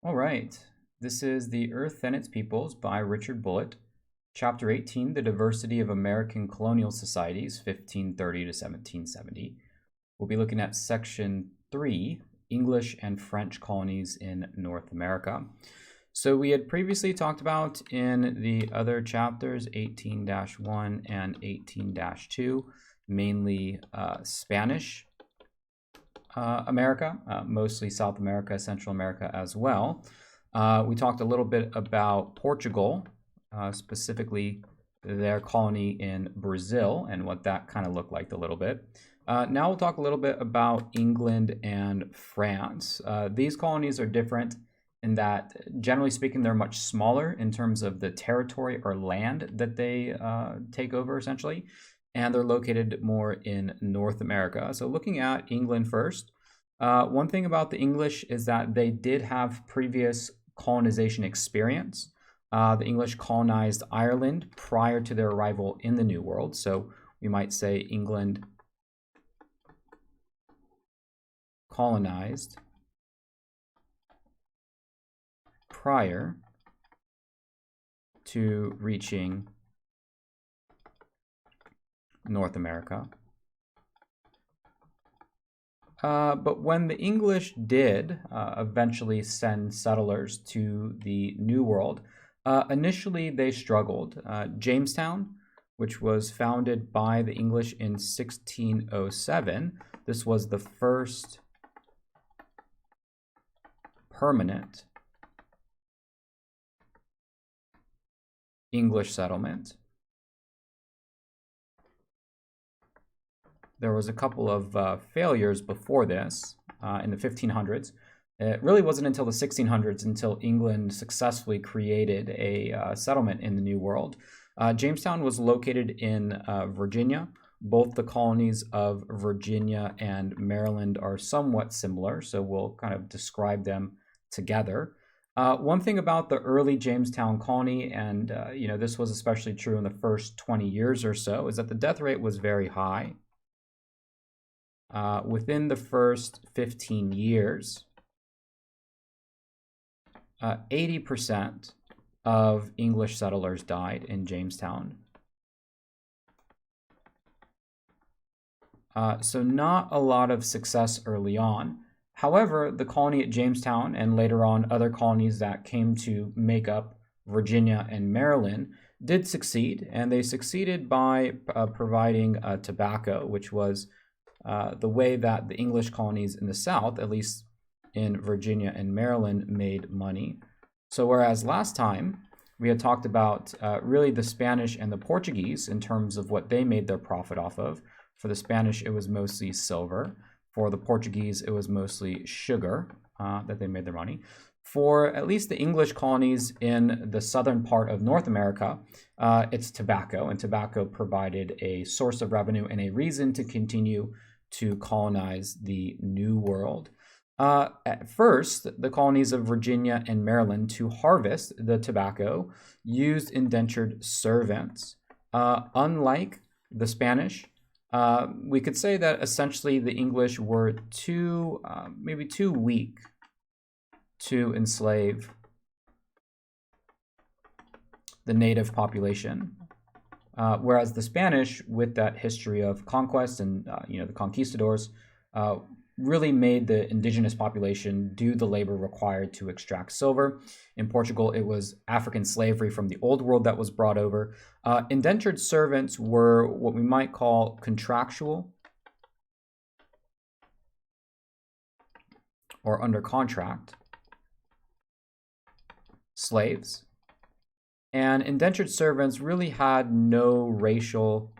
All right, this is The Earth and Its Peoples by Richard Bulliet, Chapter 18, The Diversity of American Colonial Societies, 1530 to 1770. We'll be looking at Section 3, English and French Colonies in North America. So we had previously talked about in the other chapters, 18-1 and 18-2, mainly Spanish America, mostly South America, Central America as well. We talked a little bit about Portugal, specifically their colony in Brazil and what that kind of looked like a little bit. Now we'll talk a little bit about England and France. These colonies are different in that, generally speaking, they're much smaller in terms of the territory or land that they take over, essentially. And they're located more in North America. So looking at England first, one thing about the English is that they did have previous colonization experience. The English colonized Ireland prior to their arrival in the New World. So we might say England colonized prior to reaching North America. But when the English did eventually send settlers to the New World, initially they struggled. Jamestown, which was founded by the English in 1607, this was the first permanent English settlement. There was a couple of failures before this in the 1500s. It really wasn't until the 1600s until England successfully created a settlement in the New World. Jamestown was located in Virginia. Both the colonies of Virginia and Maryland are somewhat similar, so we'll kind of describe them together. One thing about the early Jamestown colony, and this was especially true in the first 20 years or so, is that the death rate was very high. Within the first 15 years, 80% of English settlers died in Jamestown. So not a lot of success early on. However, the colony at Jamestown and later on other colonies that came to make up Virginia and Maryland did succeed, and they succeeded by providing tobacco, which was the way that the English colonies in the South, at least in Virginia and Maryland, made money. So whereas last time we had talked about really the Spanish and the Portuguese in terms of what they made their profit off of. For the Spanish, it was mostly silver. For the Portuguese, it was mostly sugar that they made their money. For at least the English colonies in the southern part of North America, it's tobacco, and tobacco provided a source of revenue and a reason to continue to colonize the New World. At first, the colonies of Virginia and Maryland, to harvest the tobacco, used indentured servants. Unlike the Spanish, we could say that essentially the English were maybe too weak to enslave the native population. Whereas the Spanish, with that history of conquest and the conquistadors, really made the indigenous population do the labor required to extract silver. In Portugal, it was African slavery from the Old World that was brought over. Indentured servants were what we might call contractual or under contract slaves. And indentured servants really had no racial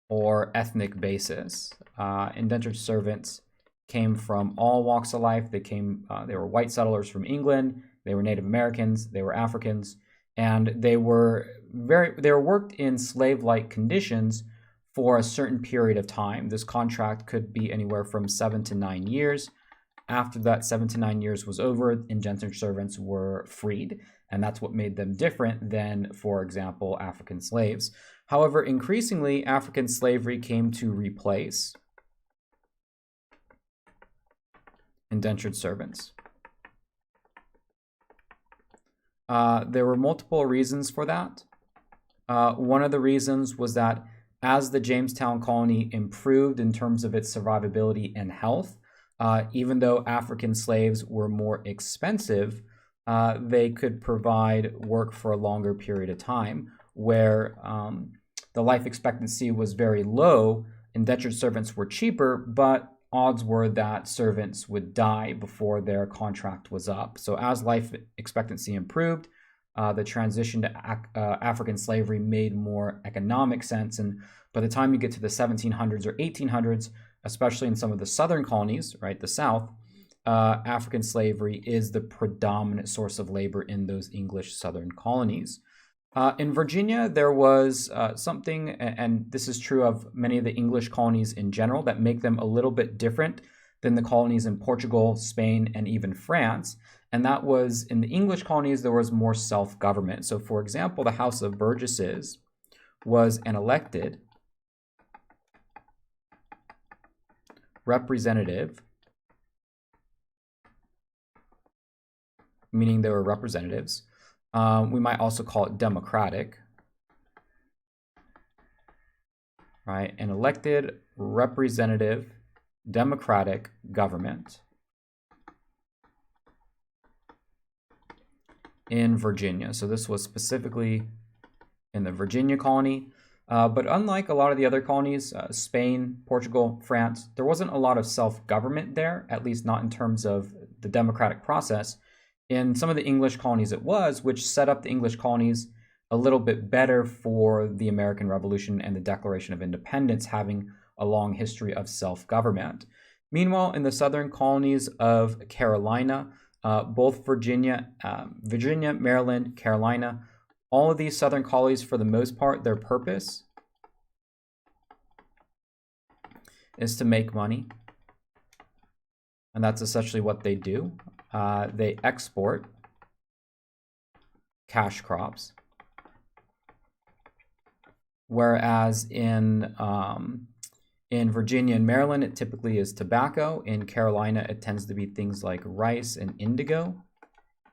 or ethnic basis. Indentured servants came from all walks of life. They were white settlers from England. They were Native Americans. They were Africans, and they were worked in slave-like conditions for a certain period of time. This contract could be anywhere from 7 to 9 years. After that 7 to 9 years was over, indentured servants were freed, and that's what made them different than, for example, African slaves. However, increasingly, African slavery came to replace indentured servants. There were multiple reasons for that. One of the reasons was that as the Jamestown colony improved in terms of its survivability and health, even though African slaves were more expensive, they could provide work for a longer period of time, where the life expectancy was very low. Indentured servants were cheaper, but odds were that servants would die before their contract was up. So as life expectancy improved, the transition to African slavery made more economic sense. And by the time you get to the 1700s or 1800s, especially in some of the southern colonies, right, the South, African slavery is the predominant source of labor in those English southern colonies. In Virginia, there was something, and this is true of many of the English colonies in general, that make them a little bit different than the colonies in Portugal, Spain, and even France. And that was, in the English colonies, there was more self-government. So, for example, the House of Burgesses was an elected representative, meaning they were representatives. We might also call it democratic, right? An elected representative democratic government in Virginia. So this was specifically in the Virginia colony. But unlike a lot of the other colonies, Spain, Portugal, France, there wasn't a lot of self-government there, at least not in terms of the democratic process. In some of the English colonies it was, which set up the English colonies a little bit better for the American Revolution and the Declaration of Independence, having a long history of self-government. Meanwhile, in the southern colonies of Carolina, both Virginia, Maryland, Carolina, all of these southern colonies, for the most part, their purpose is to make money. And that's essentially what they do. They export cash crops. Whereas in Virginia and Maryland, it typically is tobacco. In Carolina, it tends to be things like rice and indigo.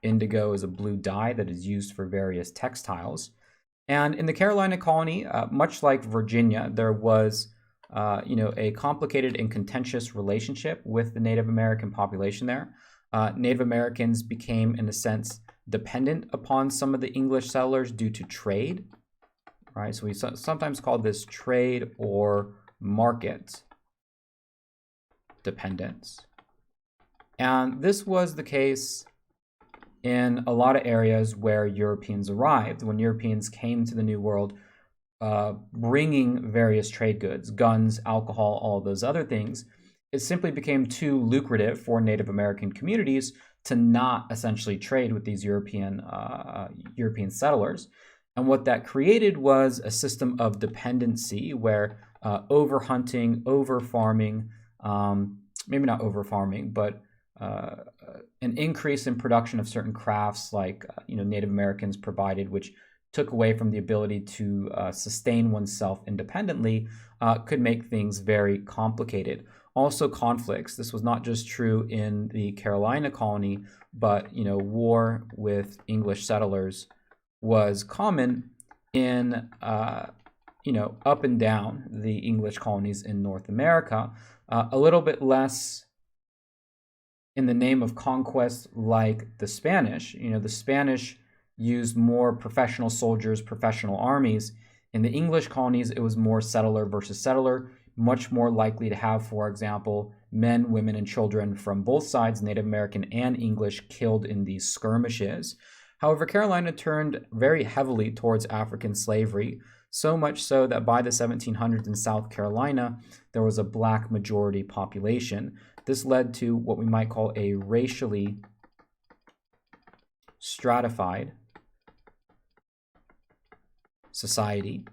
Indigo is a blue dye that is used for various textiles. And in the Carolina colony, much like Virginia, there was a complicated and contentious relationship with the Native American population there. Native Americans became, in a sense, dependent upon some of the English settlers due to trade, right? So we sometimes call this trade or market dependence. And this was the case in a lot of areas where Europeans arrived. When Europeans came to the New World, bringing various trade goods, guns, alcohol, all of those other things, it simply became too lucrative for Native American communities to not essentially trade with these European settlers. And what that created was a system of dependency where over-hunting, over-farming, maybe not over-farming, but an increase in production of certain crafts like Native Americans provided, which took away from the ability to sustain oneself independently, could make things very complicated. Also conflicts. This was not just true in the Carolina colony, but war with English settlers was common in up and down the English colonies in North America. A little bit less in the name of conquest like the Spanish. The Spanish used more professional soldiers, professional armies. In the English colonies, it was more settler versus settler, much more likely to have, for example, men, women, and children from both sides, Native American and English, killed in these skirmishes. However, Carolina turned very heavily towards African slavery, so much so that by the 1700s in South Carolina, there was a black majority population. This led to what we might call a racially stratified society,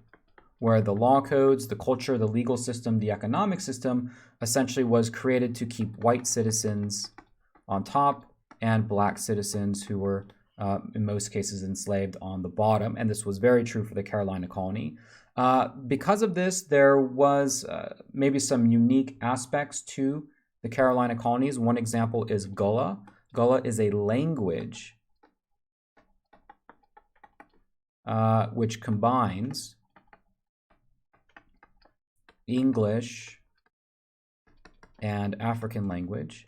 where the law codes, the culture, the legal system, the economic system essentially was created to keep white citizens on top and black citizens who were in most cases enslaved on the bottom. And this was very true for the Carolina colony. Because of this, there was maybe some unique aspects to the Carolina colonies. One example is Gullah. Gullah is a language which combines English and African language,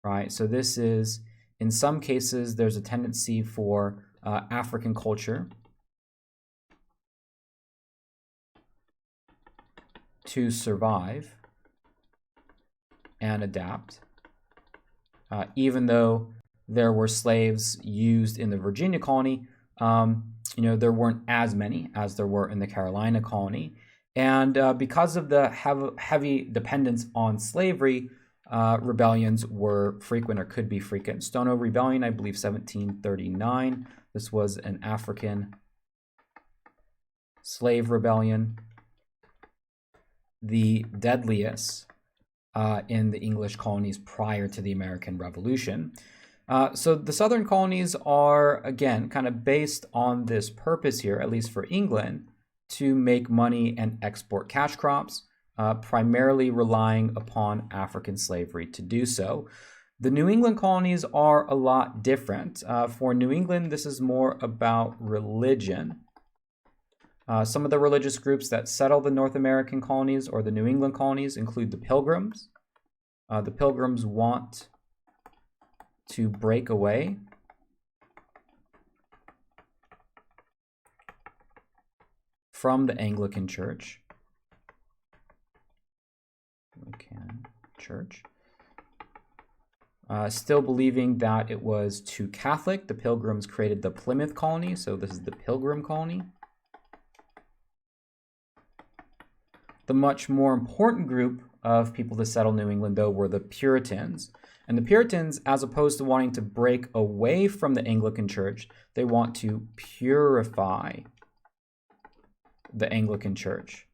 right? So this is, in some cases, there's a tendency for African culture to survive and adapt, even though there were slaves used in the Virginia colony. There weren't as many as there were in the Carolina colony. And because of the heavy dependence on slavery, rebellions were frequent or could be frequent. Stono Rebellion, I believe 1739. This was an African slave rebellion, the deadliest in the English colonies prior to the American Revolution. So the southern colonies are, again, kind of based on this purpose here, at least for England, to make money and export cash crops, primarily relying upon African slavery to do so. The New England colonies are a lot different. For New England, this is more about religion. Some of the religious groups that settle the North American colonies or the New England colonies include the Pilgrims. The Pilgrims want to break away from the Anglican Church. Still believing that it was too Catholic, the Pilgrims created the Plymouth colony, so this is the Pilgrim colony. The much more important group of people to settle New England, though, were the Puritans. And the Puritans, as opposed to wanting to break away from the Anglican Church, they want to purify the Anglican Church.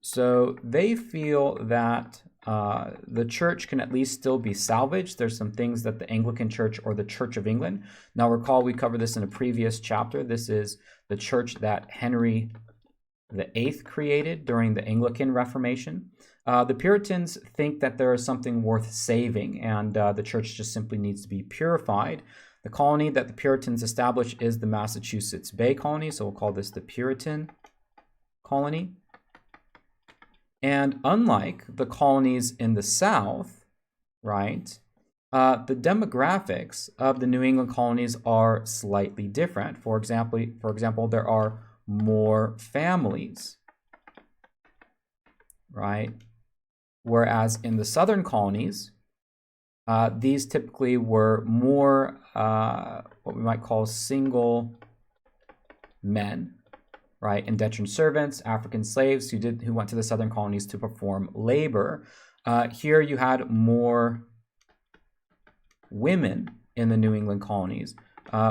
So they feel that the church can at least still be salvaged. There's some things that the Anglican Church or the Church of England. Now recall we covered this in a previous chapter. This is the church that Henry VIII created during the Anglican Reformation. The Puritans think that there is something worth saving, and the church just simply needs to be purified. The colony that the Puritans established is the Massachusetts Bay Colony, so we'll call this the Puritan colony. And unlike the colonies in the South, right, the demographics of the New England colonies are slightly different. For example, there are more families, right? Whereas in the southern colonies, these typically were more what we might call single men, right? Indentured servants, African slaves who went to the southern colonies to perform labor. Here you had more women in the New England colonies,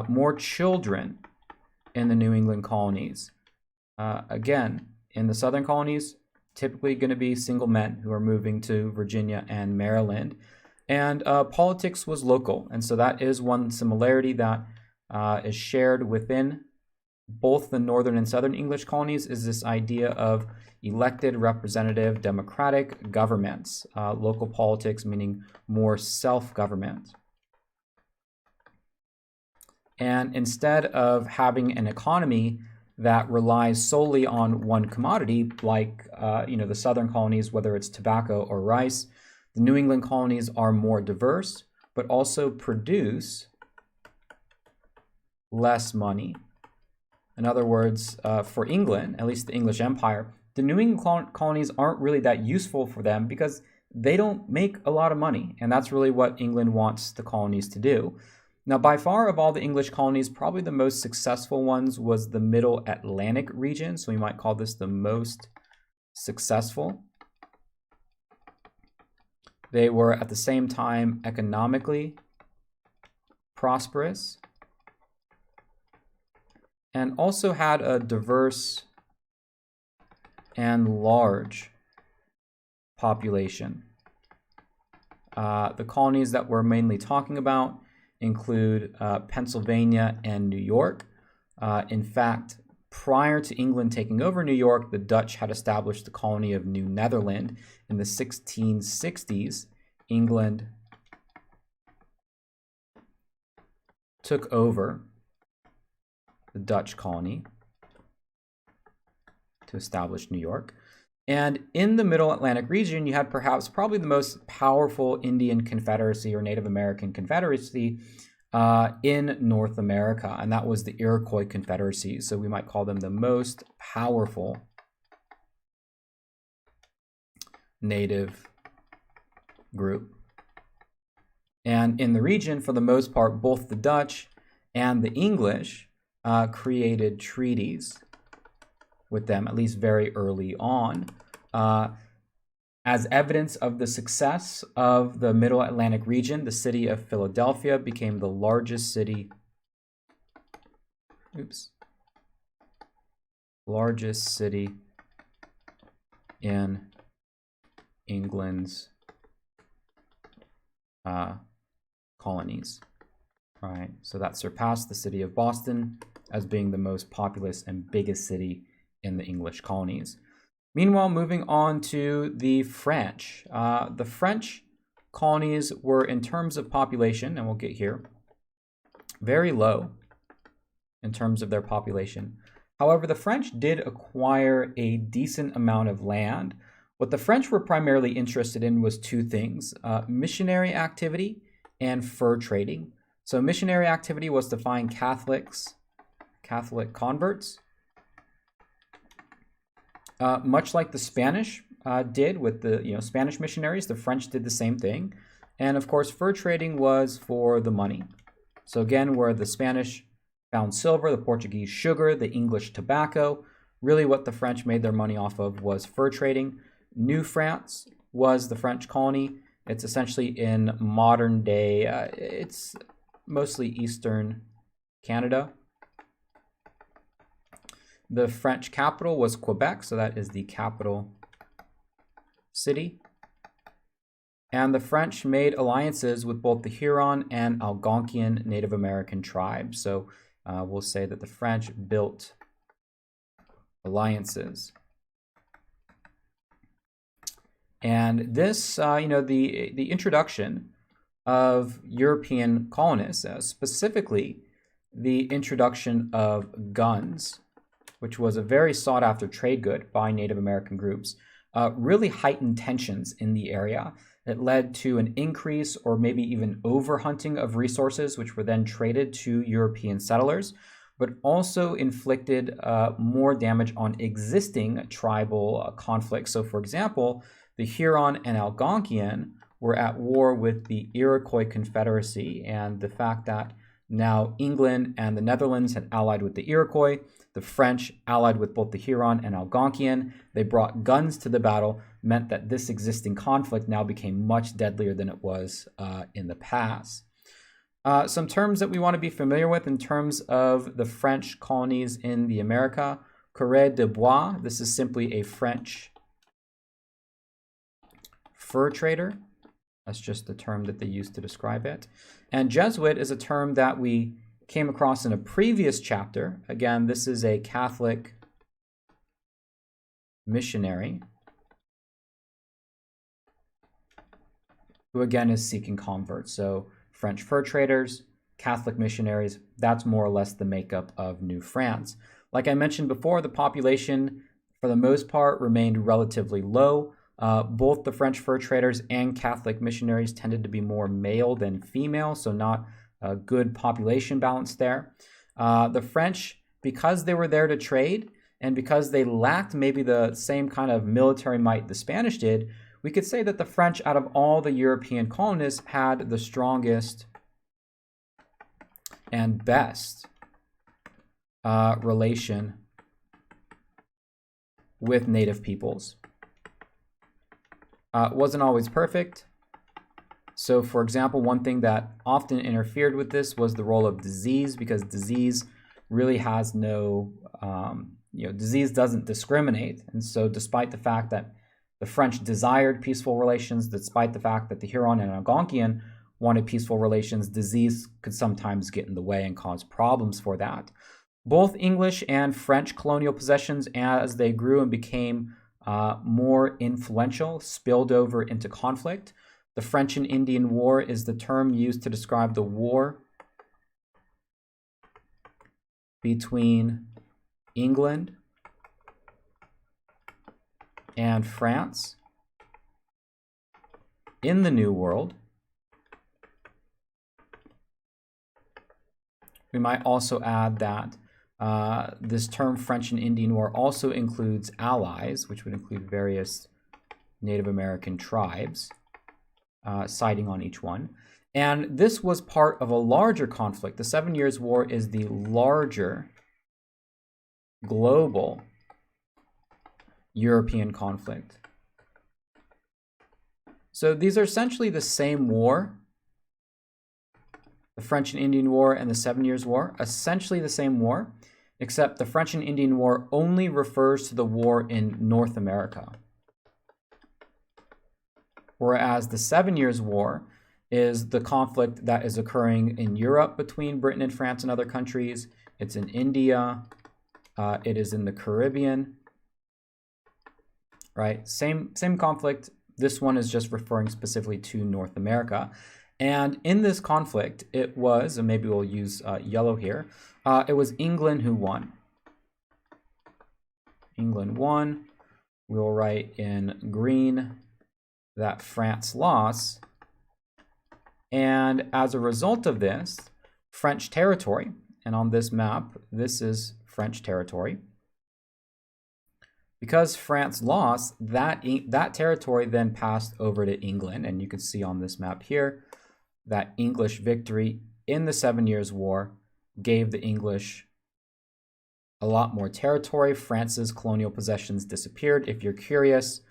more children in the New England colonies. Again, in the southern colonies, typically going to be single men who are moving to Virginia and Maryland. And politics was local. And so that is one similarity that is shared within both the northern and southern English colonies, is this idea of elected representative democratic governments, local politics meaning more self-government. And instead of having an economy that relies solely on one commodity, like the southern colonies, whether it's tobacco or rice, the New England colonies are more diverse, but also produce less money. In other words, for England, at least the English Empire, the New England colonies aren't really that useful for them because they don't make a lot of money. And that's really what England wants the colonies to do. Now, by far of all the English colonies, probably the most successful ones was the Middle Atlantic region. So we might call this the most successful. They were at the same time economically prosperous and also had a diverse and large population. The colonies that we're mainly talking about include Pennsylvania and New York. In fact, prior to England taking over New York, the Dutch had established the colony of New Netherland. In the 1660s, England took over the Dutch colony to establish New York. And in the Middle Atlantic region, you had probably the most powerful Indian Confederacy or Native American Confederacy in North America, and that was the Iroquois Confederacy. So we might call them the most powerful native group. And in the region, for the most part, both the Dutch and the English created treaties with them, at least very early on. As evidence of the success of the Middle Atlantic region, the city of Philadelphia became the largest city, largest city in England's colonies. All right, so that surpassed the city of Boston as being the most populous and biggest city in the English colonies. Meanwhile, moving on to the French. The French colonies were, in terms of population, and we'll get here, very low in terms of their population. However, the French did acquire a decent amount of land. What the French were primarily interested in was two things, missionary activity and fur trading. So missionary activity was to find Catholic converts, much like the Spanish did with the Spanish missionaries. The French did the same thing. And of course, fur trading was for the money. So again, where the Spanish found silver, the Portuguese sugar, the English tobacco, really what the French made their money off of was fur trading. New France was the French colony. It's essentially in modern day, it's mostly Eastern Canada. The French capital was Quebec, so that is the capital city. And the French made alliances with both the Huron and Algonquian Native American tribes. So we'll say that the French built alliances. And this, the introduction of European colonists, specifically the introduction of guns, which was a very sought-after trade good by Native American groups, really heightened tensions in the area. It led to an increase or maybe even overhunting of resources, which were then traded to European settlers, but also inflicted more damage on existing tribal conflicts. So, for example, the Huron and Algonquian were at war with the Iroquois Confederacy, and the fact that now England and the Netherlands had allied with the Iroquois, the French allied with both the Huron and Algonquian, they brought guns to the battle, meant that this existing conflict now became much deadlier than it was in the past. Some terms that we want to be familiar with in terms of the French colonies in the America. Coureur de bois, this is simply a French fur trader. That's just the term that they used to describe it. And Jesuit is a term that we came across in a previous chapter. Again, this is a Catholic missionary who again is seeking converts. So French fur traders, Catholic missionaries, that's more or less the makeup of New France. Like I mentioned before, the population for the most part remained relatively low. Both the French fur traders and Catholic missionaries tended to be more male than female, so not a good population balance there. The French, because they were there to trade and because they lacked maybe the same kind of military might the Spanish did, we could say that the French, out of all the European colonists, had the strongest and best relation with native peoples. Wasn't always perfect. So, for example, one thing that often interfered with this was the role of disease, because disease really has no, disease doesn't discriminate. And so despite the fact that the French desired peaceful relations, despite the fact that the Huron and Algonquian wanted peaceful relations, disease could sometimes get in the way and cause problems for that. Both English and French colonial possessions, as they grew and became more influential, spilled over into conflict. The French and Indian War is the term used to describe the war between England and France in the New World. We might also add that this term French and Indian War also includes allies, which would include various Native American tribes, siding on each one. And this was part of a larger conflict. The 7 Years' War is the larger global European conflict. So these are essentially the same war. The French and Indian War and the 7 Years' War, essentially the same war, except the French and Indian War only refers to the war in North America. Whereas the 7 Years' War is the conflict that is occurring in Europe between Britain and France and other countries. It's in India. It is in the Caribbean. Right? Same conflict. This one is just referring specifically to North America. And in this conflict, it was, and maybe we'll use yellow here, it was England who won. England won. We'll write in green that France lost. And as a result of this, French territory, and on this map, this is French territory. Because France lost, that territory then passed over to England. And you can see on this map here that English victory in the 7 Years' War gave the English a lot more territory. France's colonial possessions disappeared. If you're curious,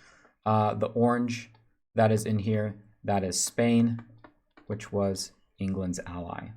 the orange that is in here, that is Spain, which was England's ally.